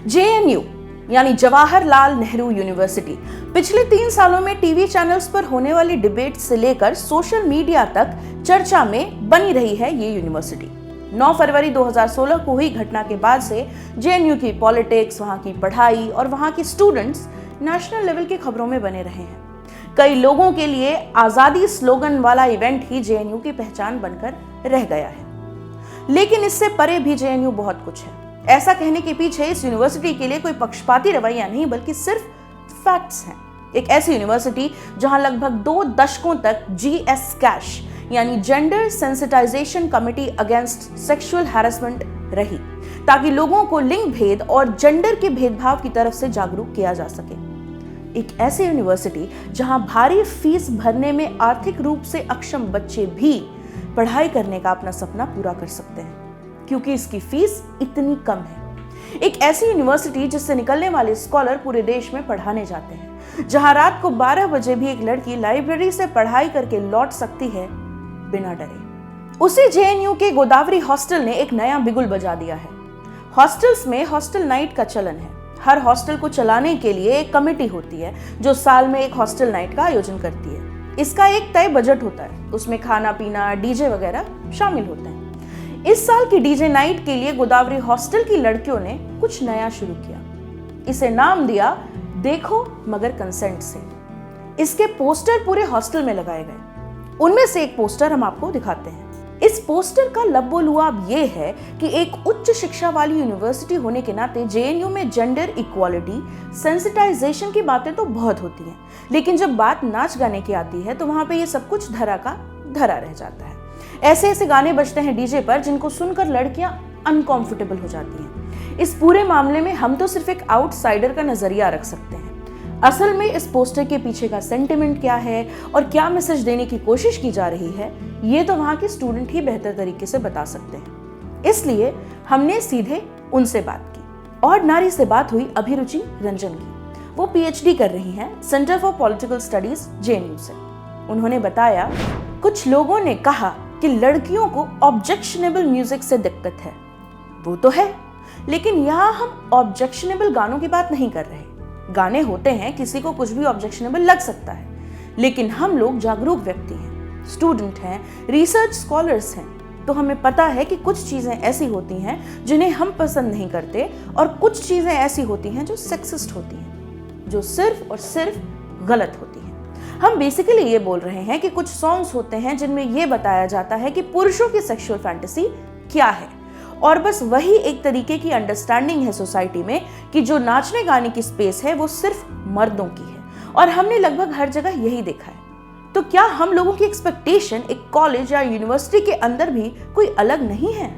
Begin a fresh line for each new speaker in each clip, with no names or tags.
JNU यानी Jawaharlal Nehru university पिछले 3 सालों में टीवी चैनल्स पर होने वाली डिबेट से लेकर सोशल मीडिया तक चर्चा में बनी रही है ये यूनिवर्सिटी। 9 फरवरी 2016 को हुई घटना के बाद से जेएनयू की पॉलिटिक्स, वहां की पढ़ाई और वहां के स्टूडेंट्स नेशनल लेवल की खबरों में बने रहे हैं। कई लोगों के लिए आजादी स्लोगन वाला इवेंट ही जेएनयू की पहचान बनकर रह गया है। लेकिन इससे परे भी जेएनयू बहुत कुछ है। ऐसा कहने के पीछे इस यूनिवर्सिटी के लिए कोई पक्षपाती रवैया नहीं बल्कि सिर्फ फैक्ट्स हैं। एक ऐसी यूनिवर्सिटी जहां लगभग 2 दशकों तक जीएस कैश यानी gender sensitization committee against sexual harassment रही, ताकि लोगों को लिंग भेद और जेंडर के भेदभाव की तरफ से जागरूक किया जा सके। एक ऐसी यूनिवर्सिटी जहां भारी फीस भरने में आर्थिक रूप से अक्षम बच्चे भी पढ़ाई करने का अपना सपना पूरा कर सकते हैं क्योंकि इसकी फीस इतनी कम है। एक ऐसी यूनिवर्सिटी जिससे निकलने वाले स्कॉलर पूरे देश में पढ़ाने जाते हैं, जहां रात को 12 बजे भी एक लड़की लाइब्रेरी से पढ़ाई करके लौट सकती है बिना डरे। उसी जेएनयू के गोदावरी हॉस्टल ने एक नया बिगुल बजा दिया है। हॉस्टल्स में हॉस्टल नाइट का चलन है। हर हॉस्टल को चलाने के लिए एक कमेटी होती है जो साल में एक हॉस्टल नाइट का आयोजन करती है। इसका एक तय बजट होता है, उसमें खाना पीना, डीजे वगैरह शामिल होते हैं। इस साल की डीजे नाइट के लिए गोदावरी हॉस्टल की लड़कियों ने कुछ नया शुरू किया। इसे नाम दिया देखो मगर कंसेंट से। इसके पोस्टर पूरे हॉस्टल में लगाए गए। उनमें से एक पोस्टर हम आपको दिखाते हैं। इस पोस्टर का लब्बो-लुआब ये है कि एक उच्च शिक्षा वाली यूनिवर्सिटी होने के नाते जेएनयू में जेंडर इक्वालिटी, सेंसिटाइजेशन की बातें तो बहुत होती हैं, लेकिन जब बात नाच गाने की आती है तो वहां पे ये सब कुछ धरा का धरा रह जाता है। ऐसे ऐसे गाने बजते हैं डीजे पर जिनको सुनकर लड़कियां अनकंफर्टेबल हो जाती हैं। इस पूरे मामले में हम तो सिर्फ एक आउटसाइडर का नजरिया रख सकते हैं। असल में इस पोस्टर के पीछे का सेंटिमेंट क्या है और क्या मैसेज देने की कोशिश की जा रही है, ये तो वहां के स्टूडेंट ही बेहतर तरीके से बता सकते हैं। इसलिए हमने सीधे उनसे बात की और नारी से बात हुई अभिरुचि रंजन की। वो पीएचडी कर रही हैं centre for political studies JNU से। उन्होंने बताया, कुछ लोगों ने कहा कि लड़कियों को ऑब्जेक्शनेबल म्यूजिक से दिक्कत है। वो तो है, लेकिन यहाँ हम ऑब्जेक्शनेबल गानों की बात नहीं कर रहे। गाने होते हैं, किसी को कुछ भी ऑब्जेक्शनेबल लग सकता है, लेकिन हम लोग जागरूक व्यक्ति हैं, स्टूडेंट हैं, रिसर्च स्कॉलर्स हैं, तो हमें पता है कि कुछ चीजें ऐसी होती हैं जिन्हें हम पसंद नहीं करते और कुछ चीजें ऐसी होती हैं जो सेक्सिस्ट होती हैं, जो सिर्फ और सिर्फ गलत होती हैं। हम बेसिकली ये बोल रहे हैं कि कुछ सॉन्ग्स होते हैं जिनमें ये बताया जाता है कि पुरुषों की सेक्सुअल फैंटेसी क्या है, और बस वही एक तरीके की अंडरस्टैंडिंग है सोसाइटी में कि जो नाचने गाने की स्पेस है वो सिर्फ मर्दों की है, और हमने लगभग हर जगह यही देखा है। तो क्या हम लोगों की एक्सपेक्टेशन एक कॉलेज या यूनिवर्सिटी के अंदर भी कोई अलग नहीं है?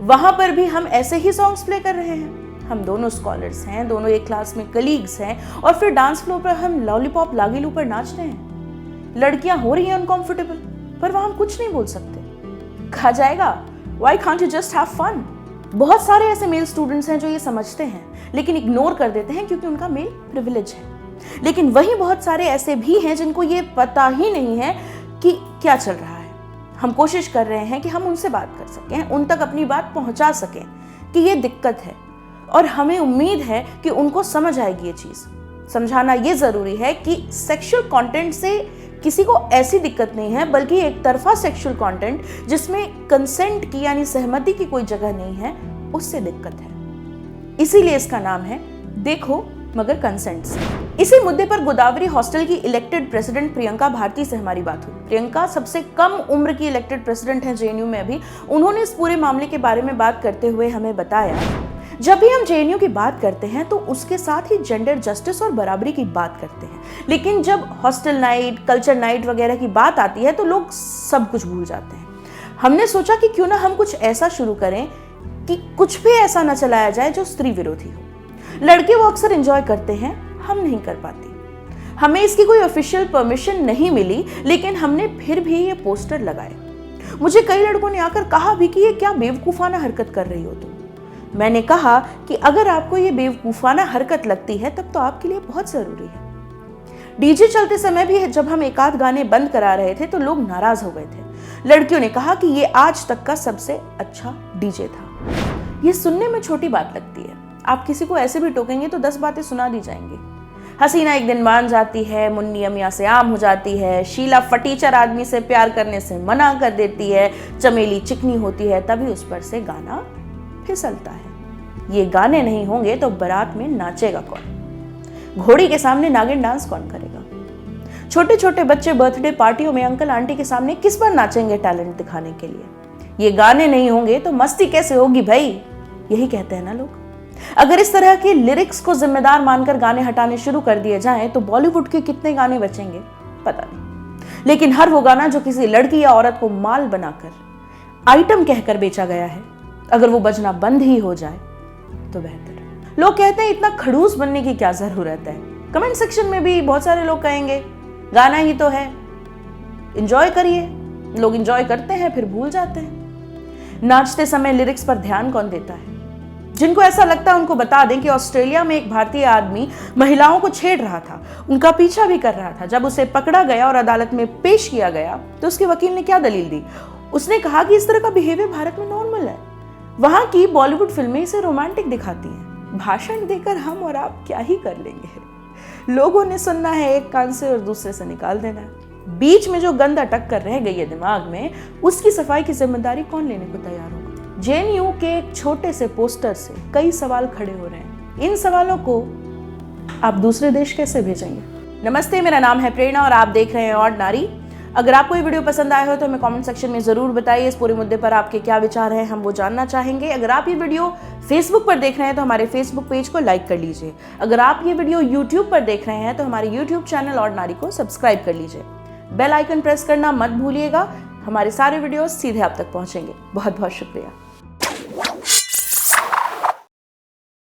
वहां पर भी हम ऐसे ही सॉन्ग्स प्ले कर रहे हैं। हम दोनों स्कॉलर्स हैं, दोनों एक क्लास में कलीग्स हैं, और फिर डांस फ्लोर पर हम लॉलीपॉप लागिलू पर नाच रहे हैं। लड़कियां हो रही हैं अनकंफर्टेबल, पर वहां हम कुछ नहीं बोल सकते। कहा जाएगा Why can't you just have fun? बहुत सारे ऐसे मेल स्टूडेंट्स हैं जो ये समझते हैं लेकिन इग्नोर कर देते हैं क्योंकि उनका मेल प्रिविलेज है। लेकिन वहीं बहुत सारे ऐसे भी हैं जिनको ये पता ही नहीं है कि क्या चल रहा है। हम कोशिश कर रहे हैं कि हम उनसे बात कर सकें, उन तक अपनी बात पहुंचा सकें कि ये दिक्कत है, और हमें उम्मीद है कि उनको समझ आएगी ये चीज। समझाना ये जरूरी है कि सेक्सुअल कंटेंट से किसी को ऐसी दिक्कत नहीं है, बल्कि एक तरफा सेक्सुअल कंटेंट जिसमें कंसेंट की यानी सहमति की कोई जगह नहीं है, उससे दिक्कत है। इसीलिए इसका नाम है देखो मगर कंसेंट से। इसी मुद्दे पर गोदावरी हॉस्टल की इलेक्टेड प्रेसिडेंट प्रियंका भारती से हमारी बात हुई। प्रियंका सबसे कम उम्र की इलेक्टेड प्रेसिडेंट हैं जेएनयू में अभी। उन्होंने इस पूरे मामले के बारे में बात करते हुए हमें बताया, जब भी हम जेएनयू की बात करते हैं तो उसके साथ ही जेंडर जस्टिस और बराबरी की बात करते हैं, लेकिन जब हॉस्टल नाइट, कल्चर नाइट वगैरह की बात आती है तो लोग सब कुछ भूल जाते हैं। हमने सोचा कि क्यों ना हम कुछ ऐसा शुरू करें कि कुछ भी ऐसा न चलाया जाए जो स्त्री विरोधी हो। लड़के वो अक्सर एंजॉय करते हैं, हम नहीं कर पाते। हमें इसकी कोई ऑफिशियल परमिशन नहीं मिली, लेकिन हमने फिर भी ये पोस्टर लगाए। मुझे कई लड़कों ने आकर कहा भी कि ये क्या बेवकूफाना हरकत कर रही हो तुम। मैंने कहा कि अगर आपको ये बेवकूफाना हरकत लगती है तब तो आपके लिए बहुत जरूरी है। डीजे चलते समय भी जब हम एक आध गाने बंद करा रहे थे तो लोग नाराज हो गए थे। लड़कियों ने कहा कि ये आज तक का सबसे अच्छा डीजे था। ये सुनने में छोटी बात लगती है, आप किसी को ऐसे भी टोकेंगे तो 10 बातें सुना दी जाएंगी। हसीना एक दिन मान जाती है, मुन्नी अमिया से आम हो जाती है, शीला फटीचर आदमी से प्यार करने से मना कर देती है, चमेली चिकनी होती है, तभी उस पर से गाना फिसलता है। ये गाने नहीं होंगे तो बारात में नाचेगा कौन? घोड़ी के सामने नागिन डांस कौन करेगा? छोटे छोटे बच्चे बर्थडे पार्टियों में अंकल आंटी के सामने किस पर नाचेंगे टैलेंट दिखाने के लिए? ये गाने नहीं होंगे तो मस्ती कैसे होगी भाई? यही कहते हैं ना लोग। अगर इस तरह के लिरिक्स को जिम्मेदार मानकर गाने हटाने शुरू कर दिए जाएं तो बॉलीवुड के कितने गाने बचेंगे पता नहीं। लेकिन हर वो गाना जो किसी लड़की या औरत को माल बनाकर आइटम कहकर बेचा गया है, अगर वो बजना बंद ही हो जाए तो बेहतर। लोग कहते हैं इतना खड़ूस बनने की क्या जरूरत है। कमेंट सेक्शन में भी बहुत सारे लोग कहेंगे गाना ही तो है, एंजॉय करिए। लोग एंजॉय करते हैं फिर भूल जाते हैं। नाचते समय लिरिक्स पर ध्यान कौन देता है? जिनको ऐसा लगता है उनको बता दें कि ऑस्ट्रेलिया में एक भारतीय आदमी महिलाओं को छेड़ रहा था, उनका पीछा भी कर रहा था। जब उसे पकड़ा गया और अदालत में पेश किया गया तो उसके वकील ने क्या दलील दी? उसने कहा कि इस तरह का बिहेवियर भारत में नॉर्मल है। वहां की बॉलीवुड फिल्में इसे रोमांटिक दिखाती हैं। भाषण देकर हम और आप क्या ही कर लेंगे? लोगों ने सुनना है एक कान से और दूसरे से निकाल देना है। बीच में जो गंद अटक कर रह गई है दिमाग में, उसकी सफाई की जिम्मेदारी कौन लेने को तैयार होगा? जेएनयू के एक छोटे से पोस्टर से कई सवाल खड़े हो रहे हैं। इन सवालों को आप दूसरे देश कैसे भेजेंगे? नमस्ते, मेरा नाम है प्रेरणा और आप देख रहे हैं ऑर्डिनरी। अगर आपको ये वीडियो पसंद आया हो तो हमें कमेंट सेक्शन में जरूर बताइए। इस पूरे मुद्दे पर आपके क्या विचार हैं, हम वो जानना चाहेंगे। अगर आप ये वीडियो फेसबुक पर देख रहे हैं तो हमारे फेसबुक पेज को लाइक कर लीजिए। अगर आप ये वीडियो यूट्यूब पर देख रहे हैं तो हमारे यूट्यूब चैनल ऑर्डिनरी को सब्सक्राइब कर लीजिए। बेल आइकन प्रेस करना मत भूलिएगा। हमारे सारे वीडियो सीधे आप तक पहुंचेंगे। बहुत बहुत शुक्रिया।